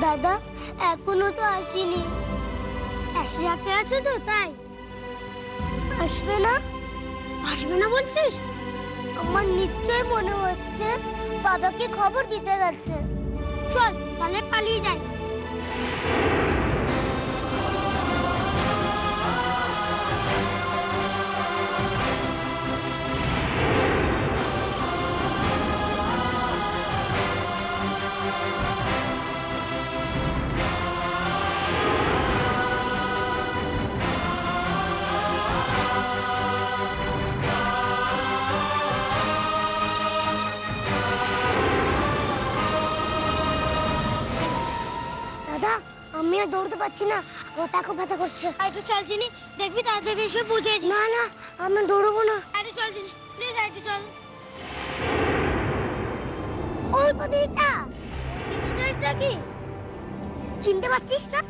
দাদা এখনো তো আসেনি। এসে রাখতে আছে তো তাই। আসবে না? আসবে না বলছিস? আমার নিশ্চয় মনে হচ্ছে বাবাকে খবর দিতে গেছে। চল তাহলে পালিয়ে যাই। আমি আর দৌড়তে পারছি না, ওটাকে ব্যথা করছে। একটু চল চিনি, দেখবি তাড়াতাড়ি এসে বুঝে। না না আমি দৌড়বো না। একটু চল চিনি প্লিজ, একটু চল। ওই তো দিদিটা। দিদিটা কি চিনতে পারছিস না?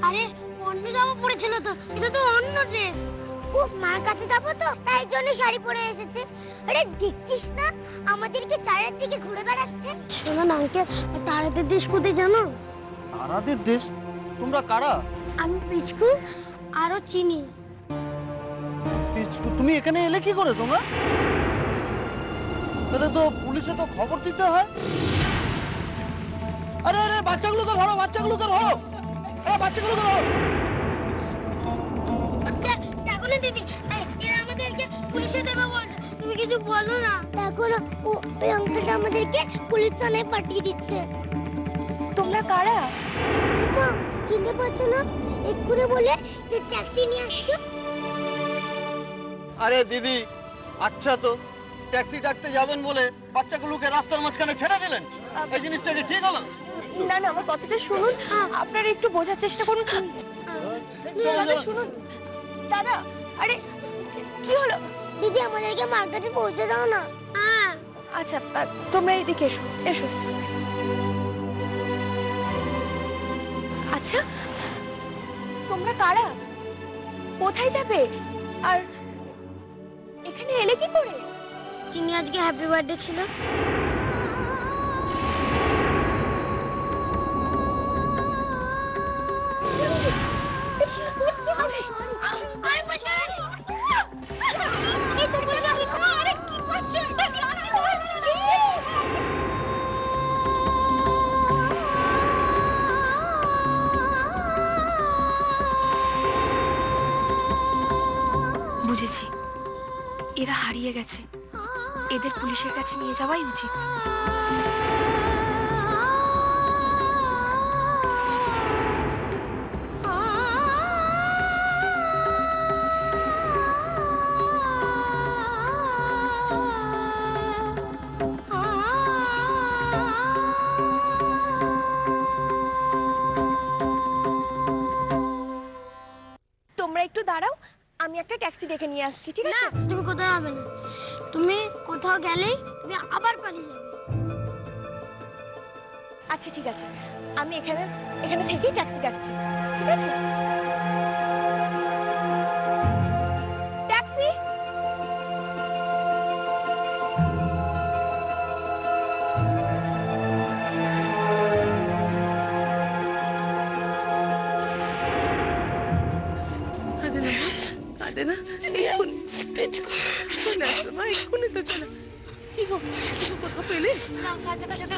আরে অন্য জামা পরেছিল তো, এটা তো অন্য ড্রেস। উফ, মার কাছে যাবো তো তাই জন্য শাড়ি পরে এসেছে। আরে দেখছিস না আমাদেরকে চারের দিকে ঘুরে বেড়াচ্ছে। শোনো না আঙ্কেল, তারাদের দেশ কোথায় জানো? তারাদের দেশ? তোমরা কারা? আমি পিচকু আরো চিনি। পিচকু, তুমি এখানে এলে কি করে? তোমরা তাহলে তো পুলিশে তো খবর দিতে হয়। আরে আরে বাচ্চাগুলোকে ধরো, বাচ্চাগুলোকে ধরো, আরে বাচ্চাগুলোকে ধরো। দেখো না দিদি, এরা আমাদেরকে পুলিশে দেবে বলছে। তুমি কিছু বলো না। দেখো না ওই আঙ্কেলটা আমাদেরকে পুলিশ থানায় পাঠিয়ে দিচ্ছে। তোমরা কারা? মা চিনতে পারছো না? এক্ষুনি বলে যে ট্যাক্সি নিয়ে আসছো। আরে দিদি, আচ্ছা তো ট্যাক্সি ডাকতে যাবেন বলে বাচ্চাগুলোকে রাস্তার মাঝখানে ছেড়ে দিলেন, এই জিনিসটা কি ঠিক হলো? না না, আমার কথাটা শুনুন, আপনারা একটু বোঝার চেষ্টা করুন। শুনুন দাদা, আরে কি হলো? দিদি আমাদেরকে মার কাছে পৌঁছে দাও না। আচ্ছা তোমরা এদিকে এসো এসো। আচ্ছা তোমরা কারা, কোথায় যাবে, আর এখানে এলে কি করে? চিনি আজকে হ্যাপি বার্থডে ছিল। বুঝেছি, এরা হারিয়ে গেছে, এদের পুলিশের কাছে নিয়ে যাওয়াই উচিত। তোমরা একটু দাঁড়াও, আমি একটা ট্যাক্সি ডেকে নিয়ে আসছি, ঠিক আছে? না তুমি কোথাও যাবে না। তুমি কোথাও গেলেই তুমি আবার পালিয়ে যাবে। আচ্ছা ঠিক আছে, আমি এখানে থেকেই ট্যাক্সি ডাকছি, ঠিক আছে? ট্যাক্সি!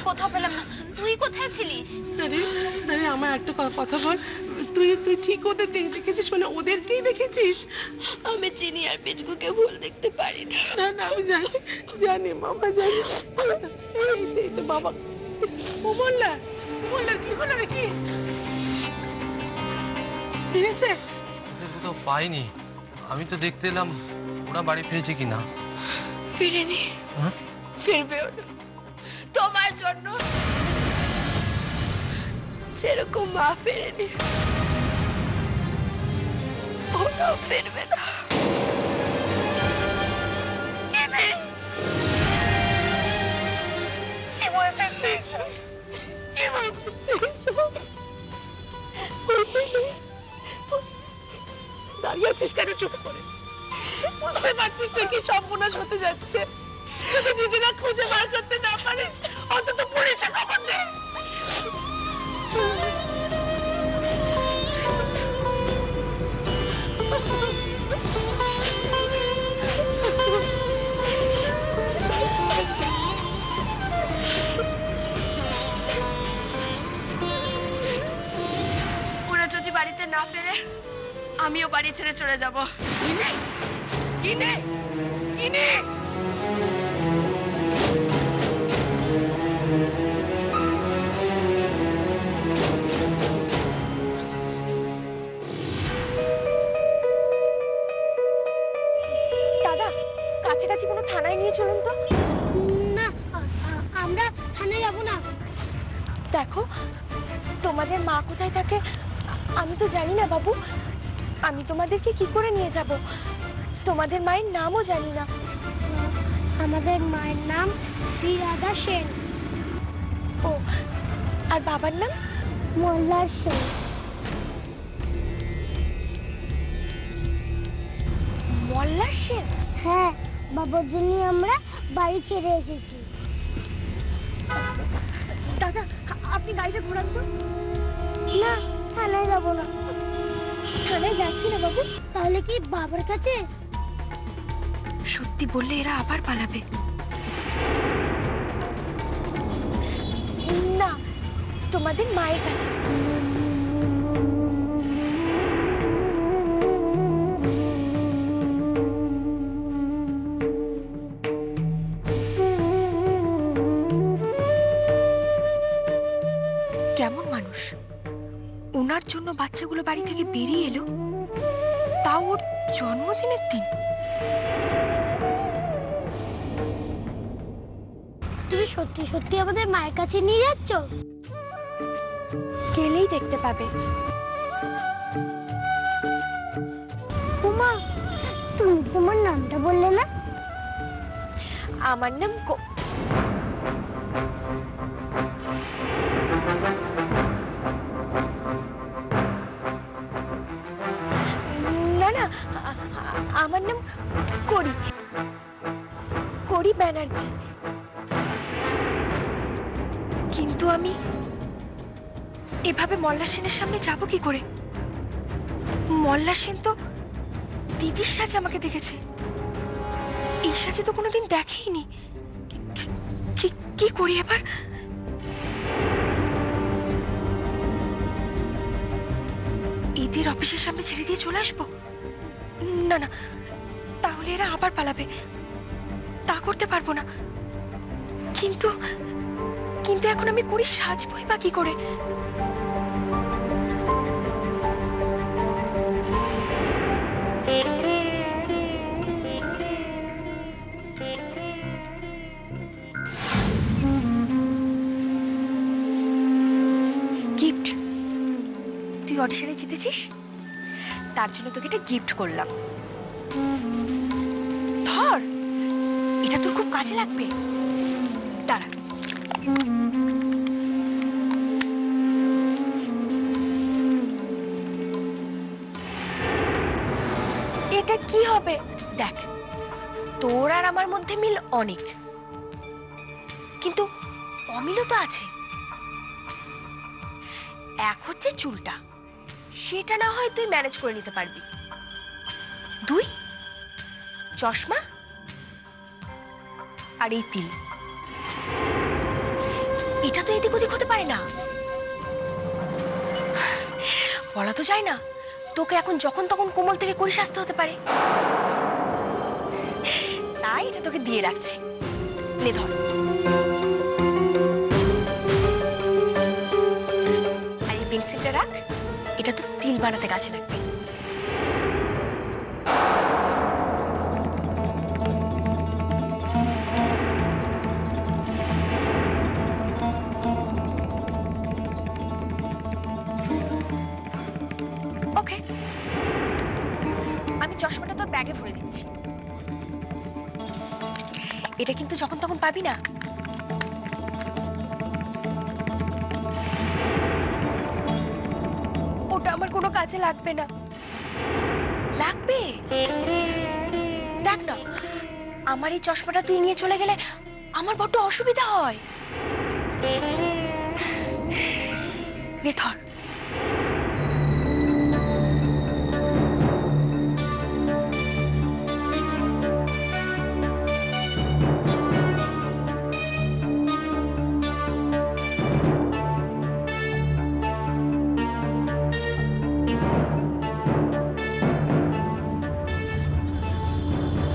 কোথাও পেলাম না। তুই কোথায় ছিলিস? আরে আরে আমার একটা কথা বল, তুই ঠিক ওদের দেখেছিস? মানে ওদেরকেই দেখেছিস? আমি চিনি আর পিচকুকে ভুল দেখতে পারি না। না না আমি জানি মামা, জানি। এই তো বাবা, মোল্লার কি হলো নাকি? ফিরেছে? কোথাও পাইনি, আমি তো দেখতে এলাম ওরা বাড়ি ফিরেছে কিনা। ফিরেনি, ফিরবেও না। তোমার জন্য যেরকম মা ফেরেনি, ওরাও ফিরবে না। দাঁড়িয়ে আছিস কেন চুপ করে? বুঝতে পারছিস না কি সর্বনাশ হতে যাচ্ছে? যদি নিজেরা খুঁজে বার করতে না পারিস, অন্তত পুলিশে খবর দে। ওরা যদি বাড়িতে না ফেরে আমিও বাড়ি ছেড়ে চলে যাব। কিনে কিনে কিনে দাদা, কাছাকাছি কোনো থানায় নিয়ে চলুন তো। না, আমরা থানায় যাব না। দেখো, তোমাদের মা কোথায় থাকে আমি তো জানি না বাবু। আমি তোমাদেরকে কি করে নিয়ে যাব? তোমাদের মায়ের নামও জানি না। আমাদের মায়ের নাম শ্রী রাধা সেন। ও, আর বাবার নাম? মোল্লার সেন। মোল্লার সেন? হ্যাঁ, বাবার জন্য আমরা বাড়ি ছেড়ে এসেছি। দাদা, আপনি গাড়িটা ঘোরান তো। না, থানায় যাব না। থানায় যাচ্ছি না বাবু। তাহলে কি বাবার কাছে? সত্যি বললে এরা আবার পালাবে। না, তোমাদের মায়ের কাছে। কেমন মানুষ, ওনার জন্য বাচ্চাগুলো বাড়ি থেকে বেরিয়ে এলো, তাও ওর জন্মদিনের দিন। তুমি সত্যি সত্যি আমাদের মায়ের কাছে নিয়ে যাচ্ছ? গেলেই দেখতে পাবে। উমা, তুমি তোমার নামটা বললে না? আমার নাম না না, আমার নাম করি, করি ব্যানার্জি। কিন্তু আমি এভাবে মোল্লা সেনের সামনে যাব কি করে? মোল্লা সেন তো দিদির সাজে আমাকে দেখেছে, এই সাজে তো কোনোদিন দেখেইনি। কি করি এবার? এদের অফিসের সামনে ছেড়ে দিয়ে চলে আসবো? না না, তাহলে এরা আবার পালাবে, তা করতে পারবো না। কিন্তু কিন্তু এখন আমি করি সাজবই বা কি করে? গিফট, তুই অডিশনে জিতেছিস, তার জন্য তোকে একটা গিফট করলাম। ধর, এটা তোর খুব কাজে লাগবে। দাঁড়া, এটা কি হবে দেখ। তোর আর আমার মধ্যে মিল অনেক, কিন্তু অমিলও তো আছে। এক হচ্ছে চুলটা, সেটা না হয় তুই ম্যানেজ করে নিতে পারবি। দুই, চশমা আর এই তিল, এটা তো এদিক ওদিক হতে পারে না। বলা তো যায় না, তোকে এখন যখন তখন কোমল থেকে করিস আসতে হতে পারে, তাই এটা তোকে দিয়ে রাখছি। নে ধর। আর এই পেন্সিলটা রাখ, এটা তো তিল বানাতে কাজে লাগবে। ওকে, আমি চশমাটা তোর ব্যাগে ভরে দিচ্ছি। এটা কিন্তু যখন তখন পাবি না। ওটা আমার কোনো কাজে লাগবে না। লাগবে, দেখ না, আমার এই চশমাটা তুই নিয়ে চলে গেলে আমার বড্ড অসুবিধা হয়। নে ধর।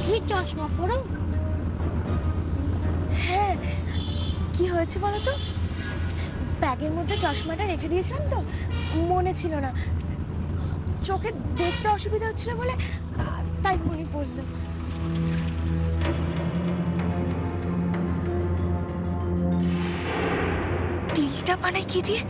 তুমি চশমা পরো? হ্যাঁ, কি হয়েছে বলো তো? ব্যাগের মধ্যে চশমাটা রেখে দিয়েছিলাম তো, মনে ছিল না। চোখে দেখতে অসুবিধা হচ্ছিল বলে তাই মনে পড়লো। তিলটা বানাই কি দিয়ে?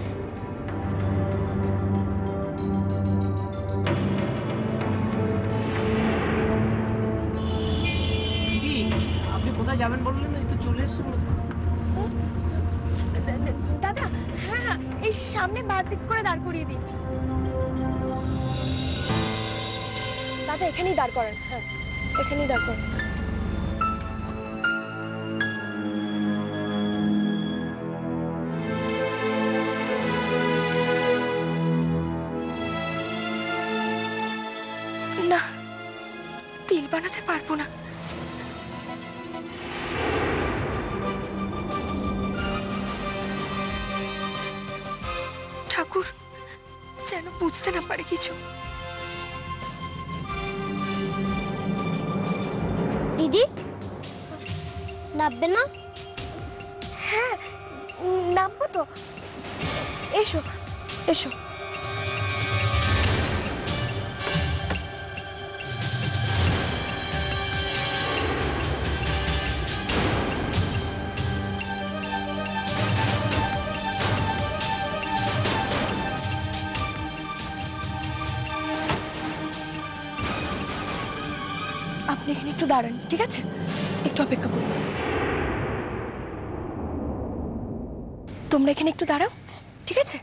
দিদি আপনি কোথায় যাবেন বললেন না, এই তো চলে এসছে বলে। দাদা, হ্যাঁ হ্যাঁ, এই সামনে বাদ দিক করে দাঁড় করিয়ে দিন। দাদা এখানেই দাঁড় করেন। হ্যাঁ, এখানেই দাঁড় করেন। না, তিল বানাতে পারবো না। ঠাকুর যেন বুঝতে না পারে কিছু। দিদি নামবে না? হ্যাঁ, নামবো তো। এসো এসো। আপনি এখানে একটু দাঁড়ান, ঠিক আছে? একটু অপেক্ষা করুন। তোমরা এখানে একটু দাঁড়াও, ঠিক আছে?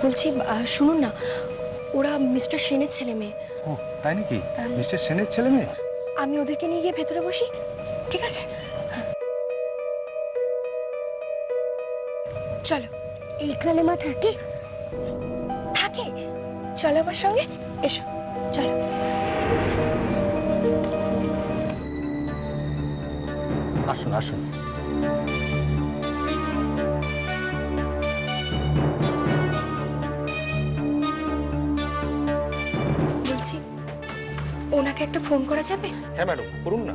বলছি, শুনুন না, ওরা মিস্টার সেনের ছেলে মেয়ে। ও তাই নাকি? মিস্টার সেনের ছেলে মেয়ে? আমি ওদেরকে নিয়ে গিয়ে ভেতরে বসি, ঠিক আছে? চলো। এইখানে মা থাকে? থাকে, চলো আমার সঙ্গে, এসো চলো। আসুন আসুন। বলছি, ওনাকে একটা ফোন করা যাবে? হ্যাঁ ম্যাডাম, করুন না।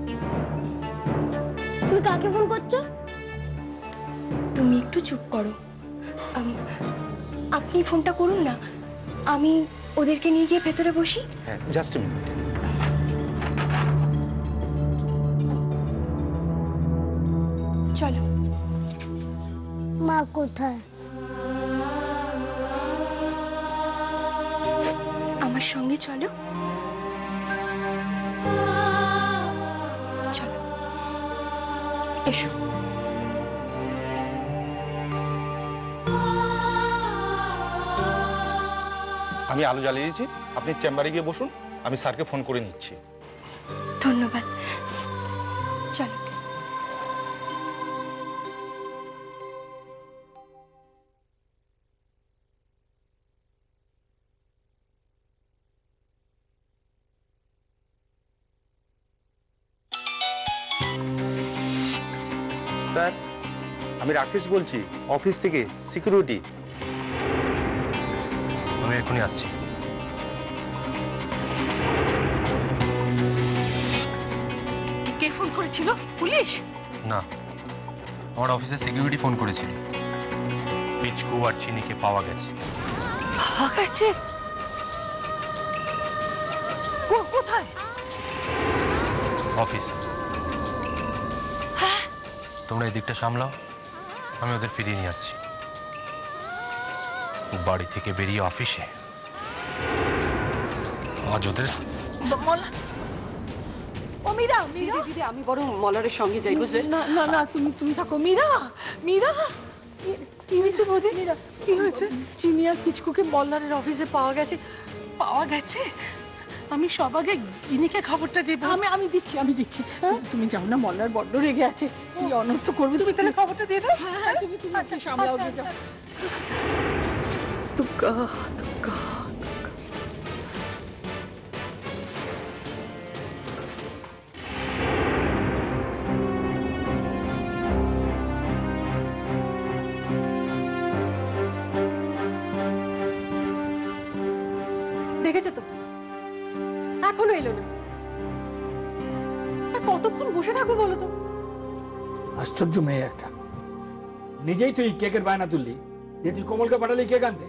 তুমি কাকে ফোন করছো? তুমি একটু চুপ করো। আপনি ফোনটা করুন না, আমি ওদেরকে নিয়ে গিয়ে ভেতরে বসি। হ্যাঁ, জাস্ট মিনিট। চলো। মা কোথায়? আমার সঙ্গে চলো। চলো, এসো। আমি আলো জ্বালিয়ে দিয়েছি, আপনি চেম্বারে গিয়ে বসুন, আমি স্যারকে ফোন করে নিচ্ছি। ধন্যবাদ। চলো। স্যার, আমি রাকেশ বলছি, অফিস থেকে, সিকিউরিটি। আমি এখনই আসছি। কে ফোন করেছিল? পুলিশ? না, আমার অফিসে সিকিউরিটি ফোন করেছিল। পিচকু আর চিনিকে পাওয়া গেছে। পাওয়া গেছে? কোথায়? অফিস। তোমরা এই দিকটা সামলাও, আমি ওদের ফিরিয়ে নিয়ে আসছি। বাড়ি থেকে বেরিয়ে অফিসে আজ ওদের। ও মীরা, মীরা দিদি, আমি বরং মলারের সঙ্গে যাই, বুঝলে? না না না, তুমি থাকো। মীরা, মীরা, কি হয়েছে বৌদি? মীরা, কি হয়েছে? চিনি আর পিচকুকে মল্লারের অফিসে পাওয়া গেছে। পাওয়া গেছে? আমি সব আগে ইনিকে খবরটা দেবো। আমি দিচ্ছি তুমি যাও না, মল্লার বড্ড রেগে আছে, কি অনর্থ করবে। তুমি তাহলে খবরটা দিয়ে দাও। হ্যাঁ তুমি সামলাও। দুর্গা দুর্গা। দেখেছো তো, এখনো এলো না। আর কতক্ষণ বসে থাকবো বলো তো? আশ্চর্য মেয়ে একটা, নিজেই তুই কেকের বায়না তুললি যে তুই কোমলকে পাঠালি কেক আনতে।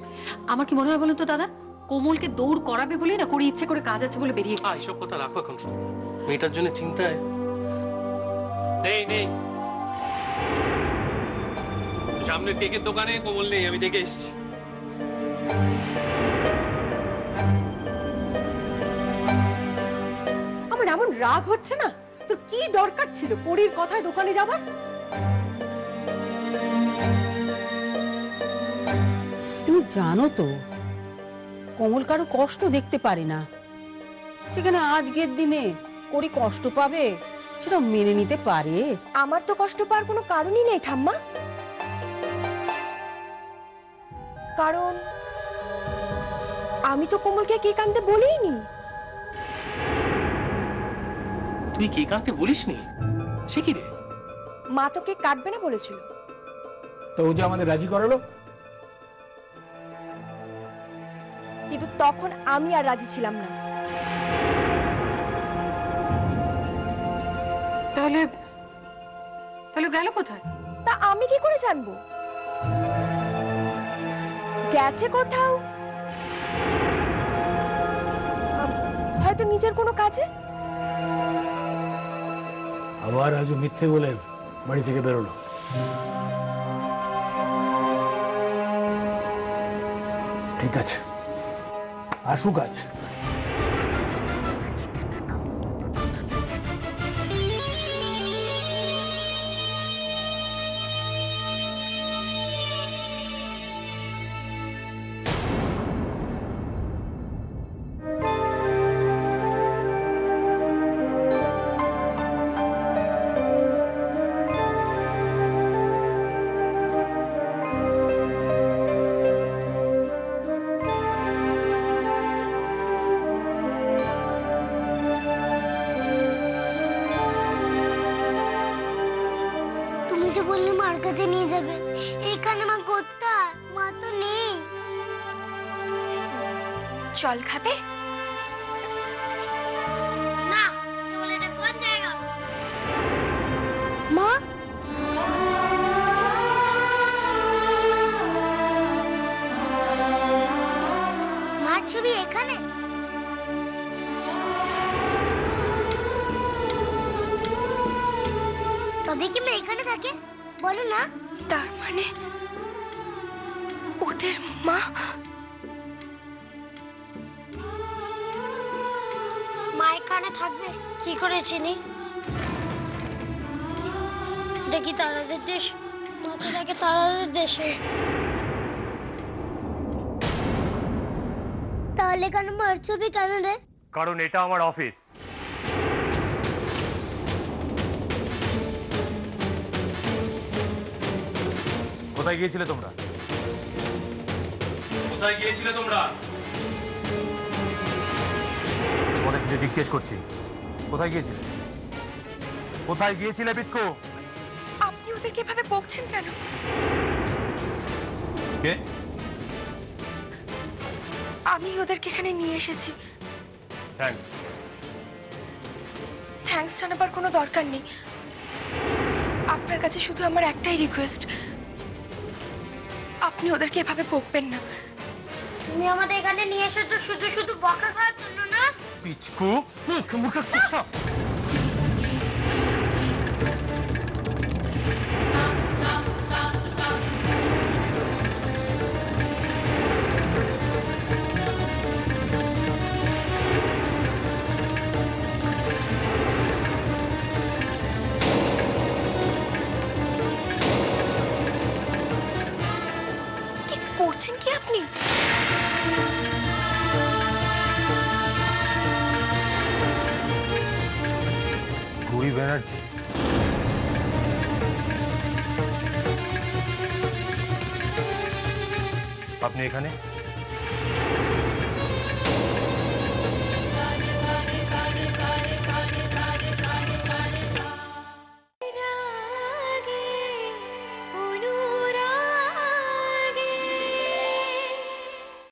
আমার কি মনে হয় বলুন তো দাদা, কোমলকে দৌড় করাবে বলেই না করে ইচ্ছে করে কাজ আছে বলে বেরিয়ে গেছে। এইসব কথা রাখো এখন শুনতে, মেয়েটার জন্য চিন্তায় নেই নেই। সামনে কেকের দোকানে কোমল নেই, আমি দেখে এসেছি। আমার এমন রাগ হচ্ছে না, তোর কি দরকার ছিল পরীর কথায় দোকানে যাবার? তুমি জানো তো কোমল কারো কষ্ট দেখতে পারে না, সেখানে আজকের দিনে করি কষ্ট পাবে সেটা মেনে নিতে পারে? আমার তো কষ্ট পাওয়ার কোনো কারণই নেই ঠাম্মা, কারণ আমি তো কোমলকে কেক আনতে বলিনি। তুই কেক আনতে বলিসনি? সে কি রে? মা তো কেক কাটবে না বলেছিল। তো ও যে আমাদের রাজি করালো। কিন্তু তখন আমি আর রাজি ছিলাম না। তাহলে তাহলে গেল কোথায়? তা আমি কি করে জানবো? গেছে কোথাও, হয়তো নিজের কোনো কাজে। আবার আজ মিথ্যে বলে বাড়ি থেকে বেরোলো। ঠিক আছে, আসুক আজ। বললে মার কাছে নিয়ে যাবে, এখানে মা কোথায়? মা তো নেই। জল খাবে না? তাহলে এটা কোন জায়গা? মা মার ছবি এখানে? তবে কি মা এখানে থাকে? বলো না। তার মানে ওদের মা? মা এখানে থাকবে কি করে চিনি? দেখি তারাদের দেশ, মাকে দেখে তারাদের দেশে। তাহলে কেন মার ছবি কেন রে? কারণ এটা আমার অফিস। কোথায় গিয়েছিলে তোমরা? কোথায় গিয়েছিলে তোমরা? তোমাদের কিছু জিজ্ঞেস করছি। কোথায় গিয়েছিলে? কোথায় গিয়েছিলে পিচকু? আপনি ওদেরকে এভাবে বকছেন কেন? কে? আমি ওদেরকে এখানে নিয়ে এসেছি। থ্যাঙ্কস। থ্যাঙ্কস জানাবার কোনো দরকার নেই। আপনার কাছে শুধু আমার একটাই রিকোয়েস্ট, আপনি ওদেরকে এভাবে বকবেন না। তুমি আমাদের এখানে নিয়ে এসেছো শুধু শুধু বকা খাওয়ার জন্য না? পিচকু মুখে মুখে কথা। করছেন কি আপনি? আপনি এখানে